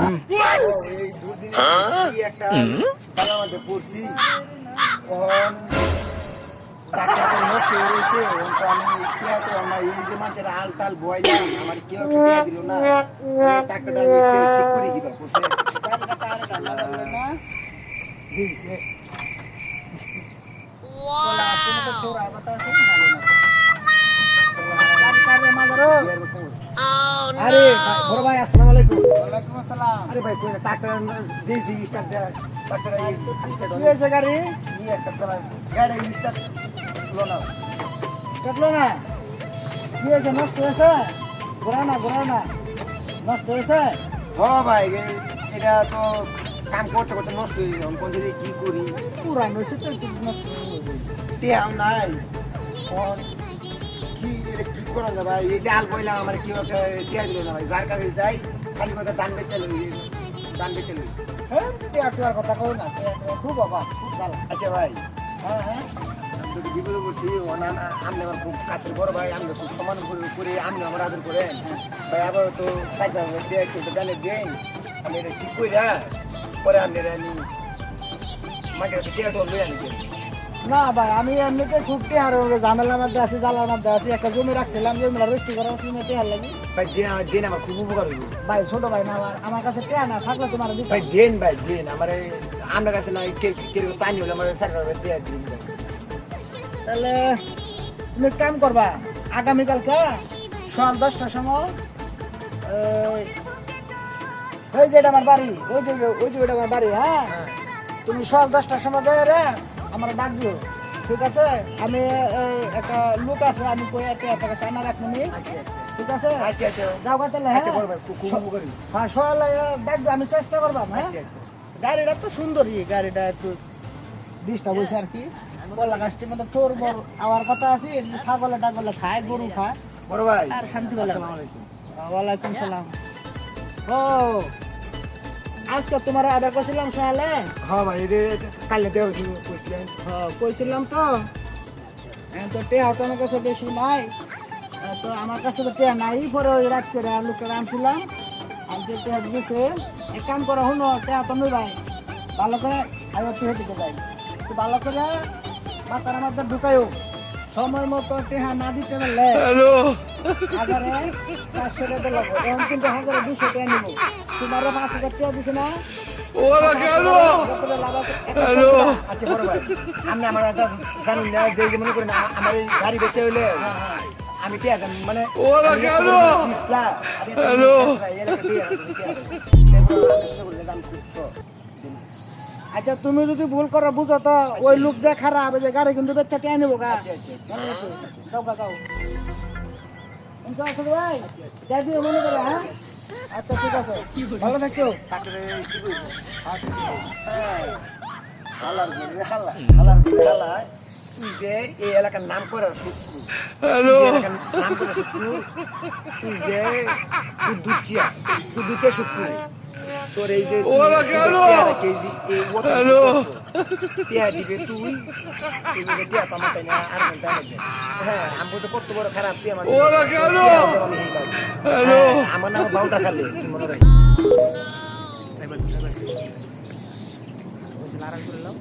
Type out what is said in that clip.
এই দুদিনে কি একটা বালার মধ্যে পড়ছি কখন টাকা নষ্ট হয়ে রয়েছে তো আমি টিয়াতে আমরা এই যে মাছের আল তাল বইলাম আমার কেউ টিয়া দিল না টাকাটা আমি ঠিক করে দিবা বসে টাকাটা কারে জানা লাগলে না দিছে ওয়াও তুমি তো পুরা কথা আছে ভালো না কারে মাদারো আরে বড় ভাই আসসালামু আলাইকুম ওয়ালাইকুম আসসালাম আরে ভাই কই টাকা দিছি স্টার্ট দে টাকাটা এই কি আছে গাড়ি এই একটা গাড়ি স্টার্ট কাটলো না কি হয়েছে নষ্ট হয়েছে ঘোরা না নষ্ট হয়েছে হ্যাঁ ভাই এটা তো কাম করতে করতে নষ্ট হয়ে যাবে কোন দিকে কি করি পুরানো হয়েছে তো একটু নষ্ট হয়ে টিয়াও নাই কি এটা কি করা যাবে ভাই এই ডাল বইলাম আমার কেউ একটা টিয়া দিল না ভাই যার কাছে যাই খালি কথা দান বেচে লই হ্যাঁ টিয়া টিয়ার কথা কই না খুব বাবা খুব ভালো আচ্ছা ভাই হ্যাঁ যদি বিপদে পড়ছি আপনি আমার খুব কাছের বড় ভাই আমি খুব সম্মান করে আপনি আমার আদর করেন ভাই আবার তো সাইকেল দিয়ে একটু জানে দেন আমি এটা ঠিক করে পরে আপনার আমি মাকে টিয়া টোল লই আনি না ভাই আমি এমনিতে খুব টেহার ঝামেলার মধ্যে আছি জ্বালার মধ্যে আছি একটা জমি রাখছিলাম জমিটা রেস্টি করার জন্য টেহার লাগি ভাই দেন আমার খুব উপকার হইব ভাই ছোট ভাই না আমার কাছে টেহা না থাকলে তোমার ভাই দেন আমার আপনার কাছে না কে স্থানীয় হলে আমার সাইকেল টেহা দিন তাহলে তুমি কাম করবা আগামীকালকে সকাল 10টার সময় ওই যে আমার বাড়ি ওই যে আমার বাড়ি হ্যাঁ তুমি সকাল 10টার সময় রে আমার ডাক দিও ঠিক আছে আমি একটা লোক আছে আমি কই একটা কাছে আনা রাখবো নি ঠিক আছে আচ্ছা যাও গা তাহলে হ্যাঁ হ্যাঁ সকালে ডাক দিও আমি চেষ্টা করবো হ্যাঁ গাড়িটা তো সুন্দরই গাড়িটা একটু 20টা বলছে আর কি বলা গাছটির মধ্যে তোর বড় আওয়ার কথা আছে ছাগলে টাগলে খায় গরু খায় বড় ভাই আর শান্তি বলে ওয়ালাইকুম সালাম ও আজকে তোমার আবার কইছিলাম সকালে হ্যাঁ ভাই কালে দেও কইছিলেন হ্যাঁ কইছিলাম তো তো টেহা তো আমার কাছে বেশি নাই তো আমার কাছে তো টেহা নাই পরে ওই রাত করে লোকের আনছিলাম আমি টেহা দিয়েছে এক কাম করা হলো টেহা তো নই ভাই ভালো করে আগে টেহা দিতে যাই তো ভালো করে মাথার মধ্যে ঢুকাইও সময় মতো টেহা না দিতে পারলে হাজারে 500 টাকা লাগবে এখন কিন্তু 1200 টাকা নিব তোমারও 5000 টাকা দিছে না ওরা কেন হ্যালো আচ্ছা বড় ভাই আমি আমার জানি না যে মনে করেন আমার এই গাড়ি বেচে হইলে আমি টিয়া মানে ওরা কেন হ্যালো আচ্ছা তুমি যদি ভুল করো বুঝো তো ওই লোক যে খারাপ যে গাড়ি কিন্তু বেচা টেনে নেবো গা ভাই যাই দিও মনে করে হ্যাঁ আচ্ছা ঠিক আছে ভালো থাকো তুই যে এই এলাকার নাম করে শুক্রু নাম করে শুক্রু তুই যে দুধুচিয়া শুক্রু তোর এই যে টিয়া দিবে তুই টিয়া তো আমার তাই না আর হ্যাঁ আমি তো কত বড় খারাপ টিয়া আমার নাম বাউটা খালে তুই মনে রাখ আরাম করে নাও